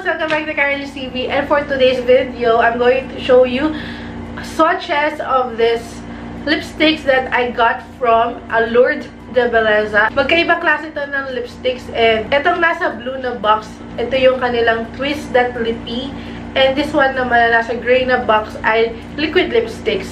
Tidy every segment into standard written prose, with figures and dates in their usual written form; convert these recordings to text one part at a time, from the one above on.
Welcome back to Karenliz TV, and for today's video, I'm going to show you swatches of this lipsticks that I got from Allured De Belleza. Magkaibang klase ito ng lipsticks, and itong nasa blue na box, ito yung kanilang Twist That Lippie, and this one naman na nasa gray na box ay liquid lipsticks.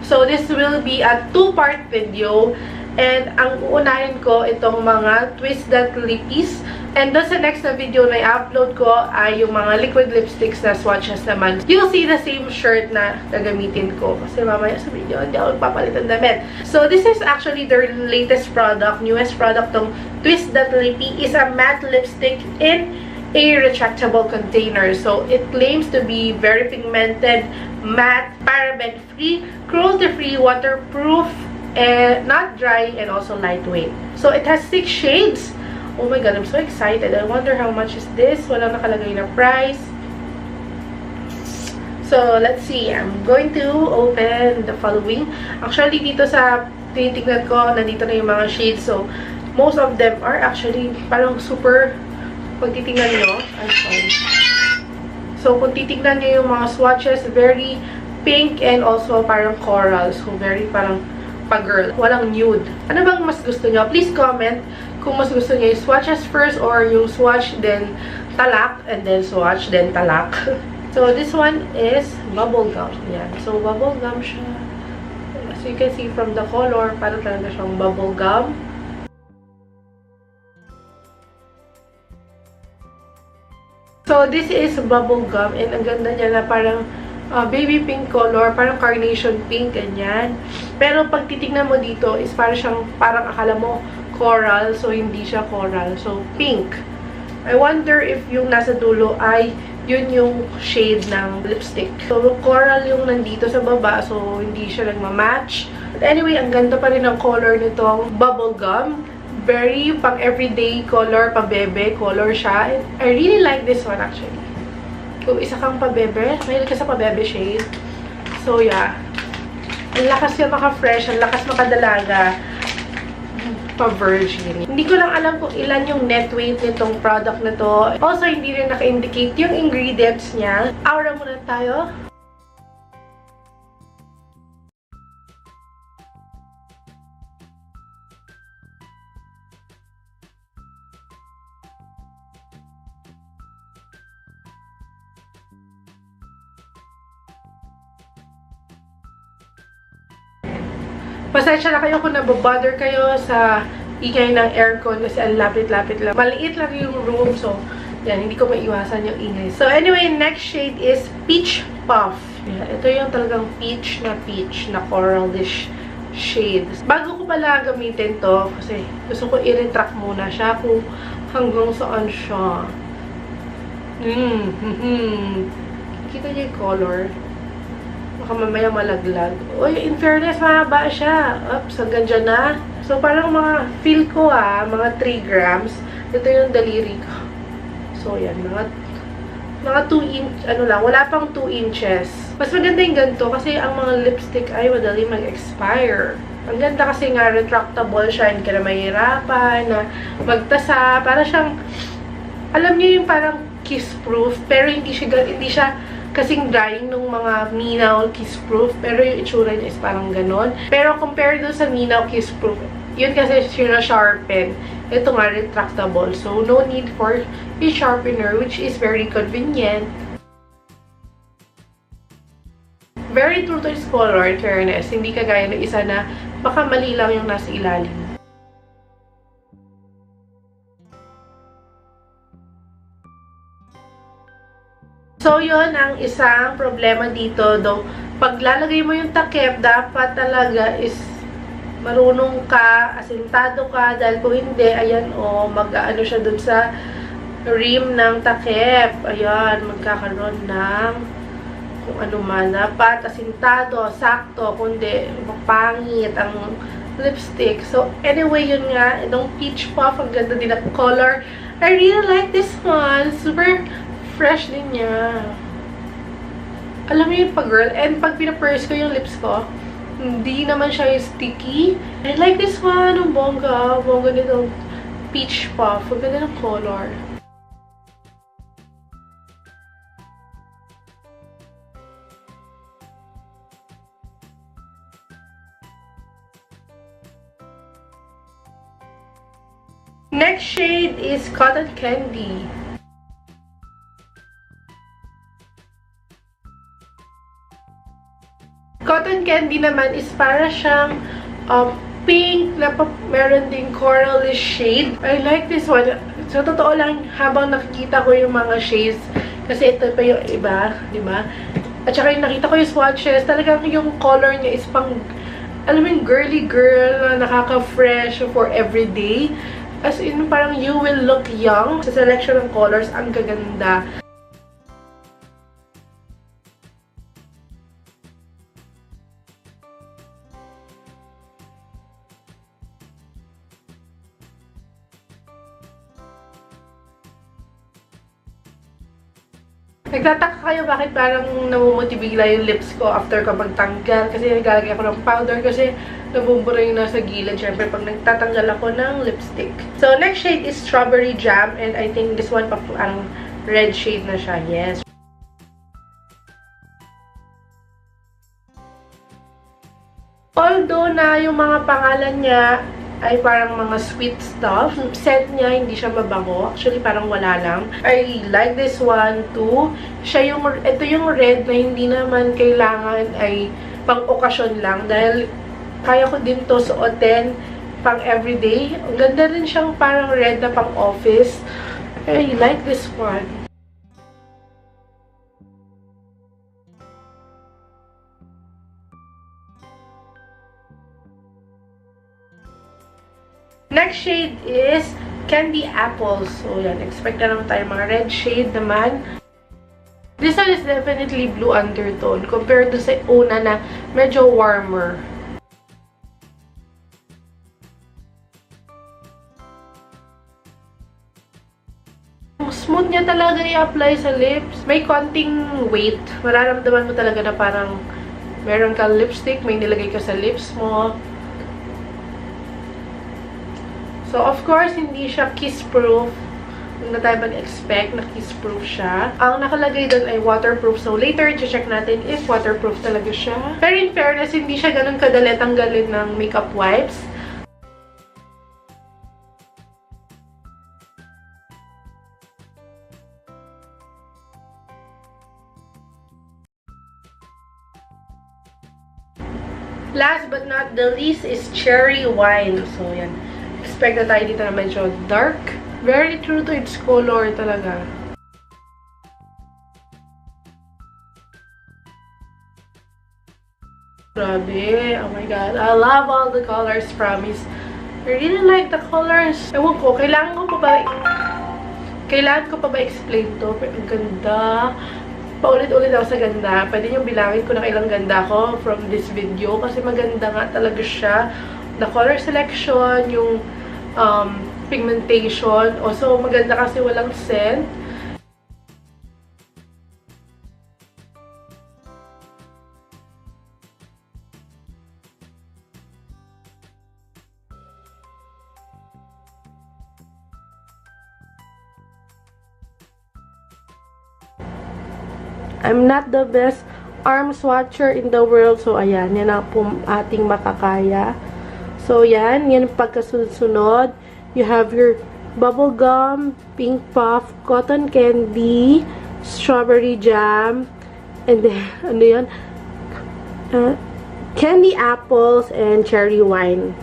So this will be a two-part video, and ang uunahin ko itong mga Twist That Lippies. And doon sa next na video na i-upload ko ay yung mga liquid lipsticks na swatches naman. You'll see the same shirt na gagamitin ko. Kasi mamaya sa video, hindi ako nagpapalit ng damit. So this is actually their latest product, newest product. Tong Twist That Lippie is a matte lipstick in a retractable container. So it claims to be very pigmented, matte, paraben-free, cruelty-free, waterproof, and not dry, and also lightweight. So it has 6 shades. Oh my god, I'm so excited. I wonder how much is this. Walang nakalagay na price. So, let's see. I'm going to open the following. Actually, dito sa tinitignan ko, nandito na yung mga shades. So, most of them are actually parang super, kung titignan nyo, I'm sorry. So, kung titignan nyo yung mga swatches, very pink and also parang coral. So, very parang pa-girl. Walang nude. Ano bang mas gusto nyo? Please comment kung mas gusto niya yung swatches first or yung swatch, then talak, and then swatch, then talak. So, this one is bubblegum. Yan. So, bubblegum siya. So, you can see from the color, parang talaga siyang bubblegum. So, this is bubblegum, and ang ganda niya na parang baby pink color, parang carnation pink, ganyan. Pero pag titignan mo dito, is parang akala mo coral, so hindi siya coral. So, pink. I wonder if yung nasa dulo ay yun yung shade ng lipstick. So, coral yung nandito sa baba, so hindi siya nagmamatch. But anyway, ang ganda pa rin ng color nitong bubblegum. Very pang everyday color, pa-bebe color siya. And I really like this one actually. Kung isa kang pa-bebe, mahilig ka sa pa-bebe shade. So, yeah. Ang lakas niya maka-fresh, ang lakas makadalaga. Pa-virgin. Hindi ko lang alam kung ilan yung net weight nitong product na to. Also, hindi rin naka-indicate yung ingredients niya. Aura muna tayo. Pasensya na kayo kung nababother kayo sa ingay ng aircon kasi ang lapit-lapit lang. Maliit lang yung room, so yan, hindi ko maiwasan yung ingay. So anyway, next shade is Peach Puff. Yan, ito yung talagang peach na coralish shade. Bago ko pala gamitin to, kasi gusto ko i-retract muna siya kung hanggang saan siya. Kita niyo yung color. Baka mamaya malaglag. Uy, in fairness, mahaba siya. Oops, hanggang dyan na. So, parang mga feel ko mga 3 grams. Ito yung daliri ko. So, yan. Mga 2 inch, ano lang, wala pang 2 inches. Mas maganda yung ganito kasi ang mga lipstick ay madali mag-expire. Ang ganda kasi nga, retractable siya. Hindi ka na mahirapan na magtasa. Para siyang, alam niyo yung parang kiss-proof. Pero hindi siya kasing drying ng mga Minaw Kiss-Proof. Pero yung itsura niya is parang ganon. Pero compared doon sa Minaw Kiss-Proof, yun kasi sharpen. Ito nga, retractable. So, no need for a sharpener, which is very convenient. Very true to its color, in fairness. Hindi kagaya ng isa na baka mali lang yung nasa ilalim. So, yun ang isang problema dito. Though, pag lalagay mo yung takip, dapat talaga is marunong ka, asintado ka, dahil kung hindi, ayan mag-ano siya dun sa rim ng takip. Ayan, magkakaroon ng kung ano man. Dapat asintado, sakto, kundi mapangit ang lipstick. So, anyway, yun nga, itong Peach Puff, ang ganda din ang color. I really like this one. Super fresh din niya. Alam mo yung pag-girl. And pag pinapurse ko yung lips ko, hindi naman siya yung sticky. I like this one. Ang bongga. Bongga nitong Peach Puff. Ang ganda ng color. Next shade is Cotton Candy. Cotton Candy naman is para siyang pink na meron ding coralish shade. I like this one. Sa totoo lang, habang nakikita ko yung mga shades, kasi ito pa yung iba, di ba? At saka yung nakita ko yung swatches, talagang yung color niya is pang, alam mo yung girly girl na nakaka-fresh for everyday. As in, parang you will look young. Sa selection ng colors, ang gaganda. Nagtataka kayo bakit parang namumutibigla yung lips ko after ko magtanggal. Kasi naglalagay ako ng powder kasi nabubura yung nasa gilid. Siyempre, pag nagtatanggal ako ng lipstick. So, next shade is Strawberry Jam. And I think this one, parang red shade na siya. Yes. Although na yung mga pangalan niya ay parang mga sweet stuff. Scent niya, hindi siya mabango. Actually, parang wala lang. I like this one too. Ito yung red na hindi naman kailangan ay pang-okasyon lang. Dahil kaya ko din to suotin pang everyday. Ang ganda rin siyang parang red na pang-office. I like this one. Next shade is Candy Apple. So, yan. Expect na naman tayo mga red shade naman. This one is definitely blue undertone compared to sa una na medyo warmer. Smooth niya talaga i-apply sa lips. May konting weight. Mararamdaman mo talaga na parang meron kang lipstick, may nilagay ka sa lips mo. So, of course, hindi siya kiss-proof. Huwag na tayo mag-expect na kiss-proof siya. Ang nakalagay doon ay waterproof. So, later, i-check natin if waterproof talaga siya. Pero in fairness, hindi siya ganun kadali tanggalin ng makeup wipes. Last but not the least is Cherry Wine. So, yan. Expect na tayo dito na medyo dark. Very true to its color talaga. Grabe. Oh my God. I love all the colors, promise. I really like the colors. Ewan ko, kailangan ko pa ba explain to? Pero ang ganda. Paulit-ulit ako sa ganda. Pwede nyo bilangin ko na ilang ganda ko from this video. Kasi maganda nga talaga siya. The color selection, yung pigmentation. Also, maganda kasi walang scent. I'm not the best arm swatcher in the world. So, ayan. Yan ang ating makakaya. So, yan pagkasunod-sunod. You have your bubble gum, pink puff, cotton candy, strawberry jam, and then, ano yun? Candy apples, and cherry wine.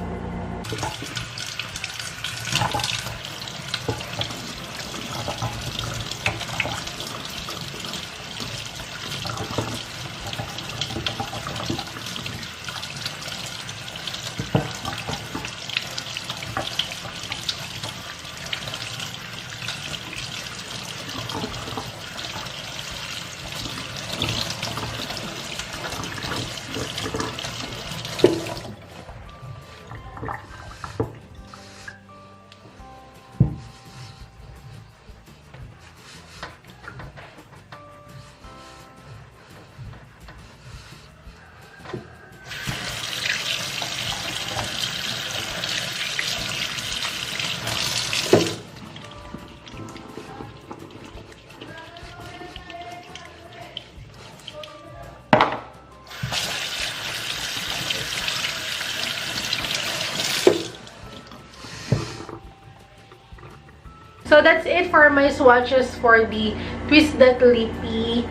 that's it for my swatches for the Twisted Lippie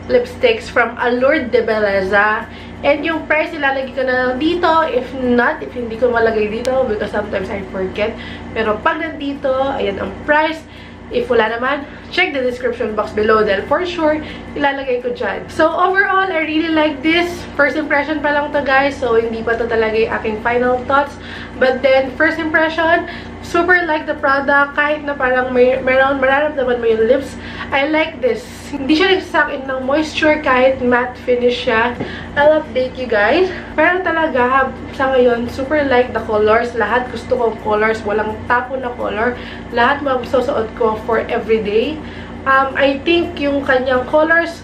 lipsticks from Allured De Belleza. And yung price, ilalagay ko na lang dito. If not, if hindi ko malagay dito, because sometimes I forget. Pero pag nandito, ayan ang price. If wala naman, check the description box below dahil for sure, ilalagay ko dyan. So, overall, I really like this. First impression pa lang to guys. So, hindi pa to talaga yung aking final thoughts. But then, first impression, super like the product. Kahit na parang mararamdaman mo yung lips, I like this. Hindi siya nagsasak in ng moisture kahit matte finish siya. I'll update you guys. Pero talaga, sa ngayon, super like the colors. Lahat gusto ko colors. Walang tapo na color. Lahat magsusuot ko for everyday. I think yung kanyang colors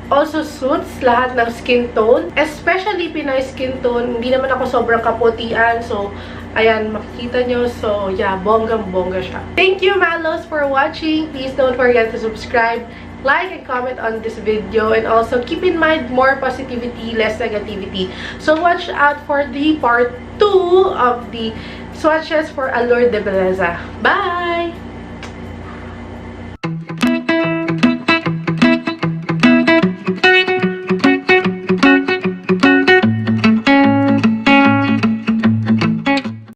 also suits lahat ng skin tone. Especially Pinay skin tone. Hindi naman ako sobrang kaputian. So, ayan, makikita nyo. So, yeah, bonggang-bongga siya. Thank you, Malos, for watching. Please don't forget to subscribe, like, and comment on this video. And also, keep in mind, more positivity, less negativity. So, watch out for the part 2 of the swatches for Allured De Belleza. Bye!